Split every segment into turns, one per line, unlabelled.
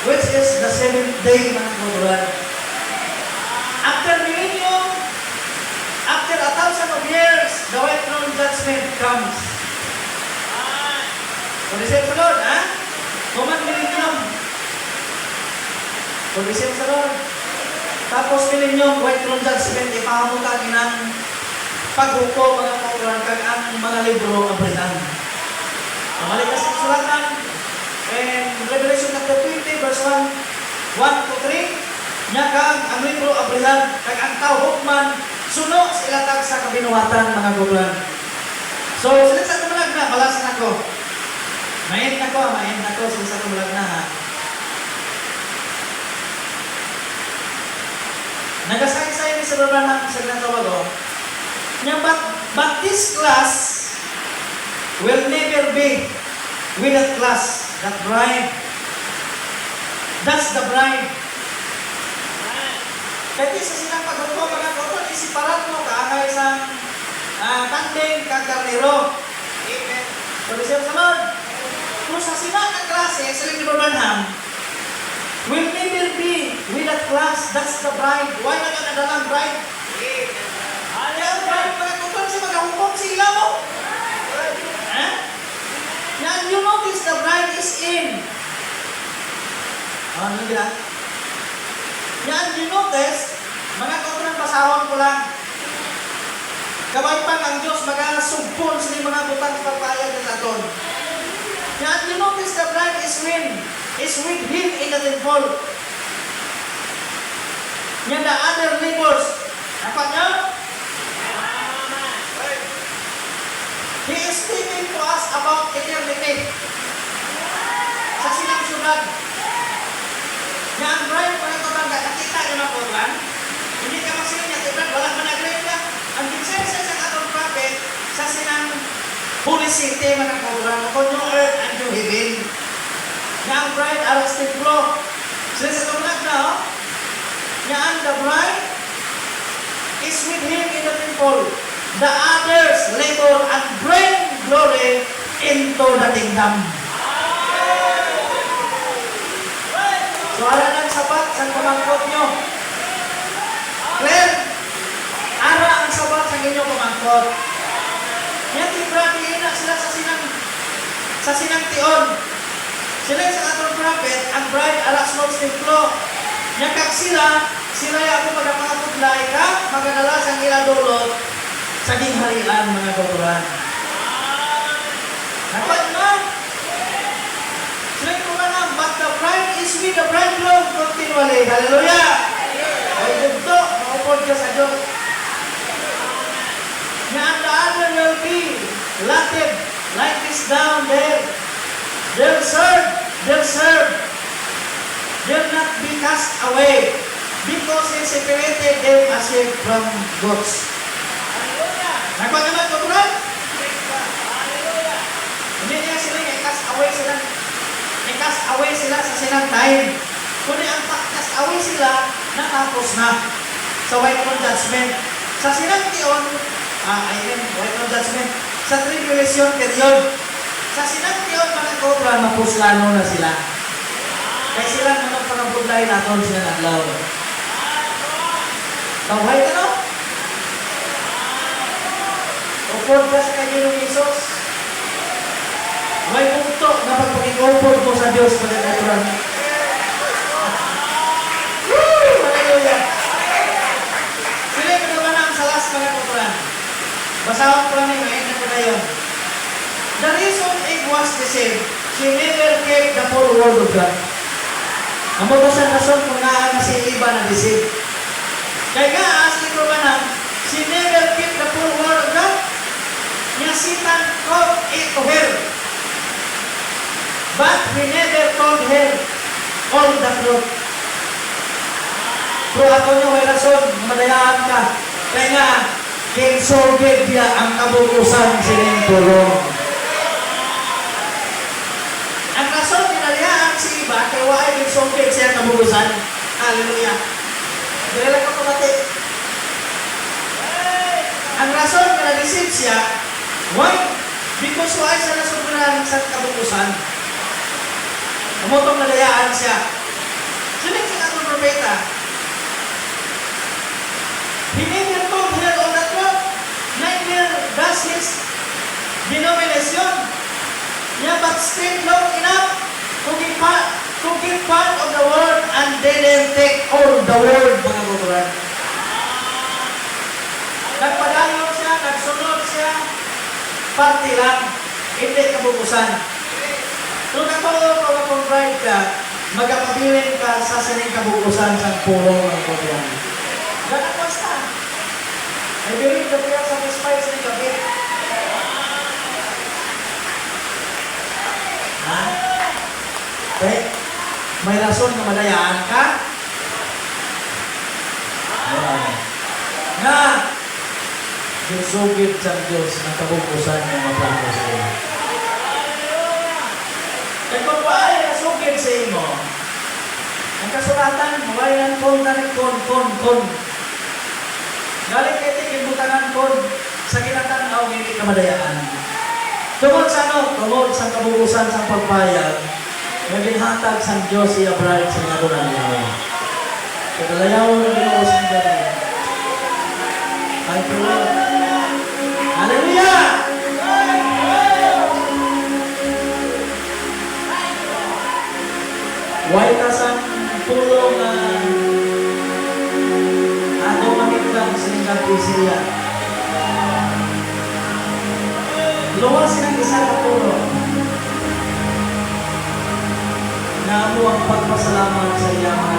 which is the seventh day, mga kababayan. After millennium, after 1,000 of years, the white throne judgment comes. Pag-isip sa Lord, ha? Human millennium. Pag-isip sa Lord. Tapos millennium, white throne judgment, ipahamukan ng paghuko, mga kababayan, kag ang mga libro abrihan. Malik sa sulatan, and Revelation chapter 20, verse 1 to 3, nya kang ang libro abrihan, kag ang tao hukman, suno sa ilatag sa kabinuwatan, mga kababayan. So, sila sa kumulag na, balasan ako. Main na ko, sila sa kumulag na, ha. Nagasay-say ni Sir Abraham sa ginatawag ko, but this class will never be with that class, that bride. That's the bride. Kaya sa silang paghuko, mga kauton, isiparat mo kaagay sa tandem, kakarnero. Amen. So, siya sa Lord, kung sa silang ang klase, sa Sir Abraham, will never be with that class, that's the bride. Why na nadalang bride? Ayaw, bride, mga kauton, siya maghukom sila mo. Now you notice the bride is in. Ano nila? Yan, you notice, mga kautulang basahon ko lang. Kabay pa ang Diyos, mag-sumpon sa mga butang pagpayag ng aton. Yan, you notice the bride is with him in the temple. Yan, the other neighbors. Dapat niyo? He is speaking to us about eternity. Sa silang syudad. Nga ang bride, mga kabangga, nakita niyo mga kurban, hindi ka masin niya, tibrad, walang managrid ka. Ang kinsensa sa atong prophet, sa silang holy city, mga kurban, kung yung earth and yung heaven. Nga ang bride, alas templo. Sila sa tulag na, oh. Nga ang the bride is with him in the temple. The others labor and bring glory into the kingdom. So, ara ng sabat sa pamangkot nyo. Clear? Ara ang sabat sa inyong pamangkot. Yan, tibrati na sila sa sinang tion. Sila sa atong prophet, ang bride alas Lord's templo. Yan kag sila ya ako magpapagpudlay ka, magadalas ang iladulot sa gingharian, mga kautulan. Dapat na. Sila ko na, but the bride is with the bridegroom continually. Hallelujah! Ay, dugto, maupod ka sa Diyos. Na ang the other will be latin, like this down there. They'll serve. They'll not be cast away because He separated them as if from goats. Nagpagamat ko tulan? Hindi niya sila i-cast away sila sa silang time. Kundi ang cast away sila, natapos na sa white throne judgment. Sa silang tion, white throne judgment, sa tribulation period. Sa silang tion, mga kautulan, mapuslano na sila. Kaya sila naman panabudlay natin sila naglaw. Tawhay ka no? Upod ka sa kanyang Isos. May punto na pagpag-upod mo sa Diyos pagkakaturan. Hallelujah! Sila yung naman ang salas pagkakaturan. Basahon ko lang yung na ko na yun. The reason Eve was deceived, she never kept the full word of God. Ang matusan rason kung naan na si Eva na deceived. Kaya nga, asli ko ba na, she never kept the full word of God. Niya Satan called it to her. But he never told her all the truth. Pero ako nyo may rason, madayaan ka. Kaya nga, kinsulgid niya ang kabukusan sining tulong. Ang rason, pinaliyaan si Iba, kaya waay kinsulgid siya kabukusan. Hallelujah. Dila ko kumati. Ang rason, pinalisip siya, why? Because waay sa nasobrahan sa kabukusan. Umutong nalayaan siya. Sino sa atong propeta? He never told here on the throne, neither does his denomination. Yeah, but stayed long enough to give part of the word and didn't take all the word, mga kuturan. Nagpadayon siya, nagsunod siya, parte lang, hindi kabubusan. Kung kapag-provide ka, magkapabilin ka sa sining kabubusan sa pulong ng kuturan. Ganang basta. I believe that we are satisfied sa gabi. Ha? Okay? May rason na madayaan ka? Na ginsugid sa Diyos ang kabubusan ng mga plano sa iyo. Kaya kung paay nasugid sa imo, ang kasulatan, mawayan kon. Galing kay tigil butanan kon sa kinatanaw hindi ka madayaan. Tungod sa ano? Tungod sa kabubusan sa pagpayag, naginhatag sa Diyos si Abraham sa mga niya. Kadalayaw ng Ginoo sa gabi. Thank you, Lord. Hallelujah! Waitas ang pulong na ato mamiglang siningang Pisiya. Luwas ng isa na pulong na amo ang pagpasalamat sa iya mga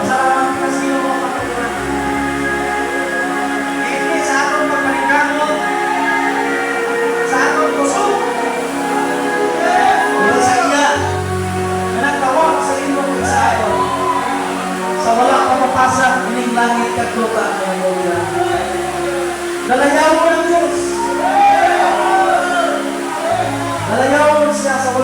pasalamat ka sa iyo mga kapatid. Hindi sa atong pagpanikamo, sa atong puso, wala sa iya na nagtawag sa inyong sa aton sa wala kapapasag ining langit katluta ng Lord. Dalayaw mo ng Diyos. Dalayaw mo siya sa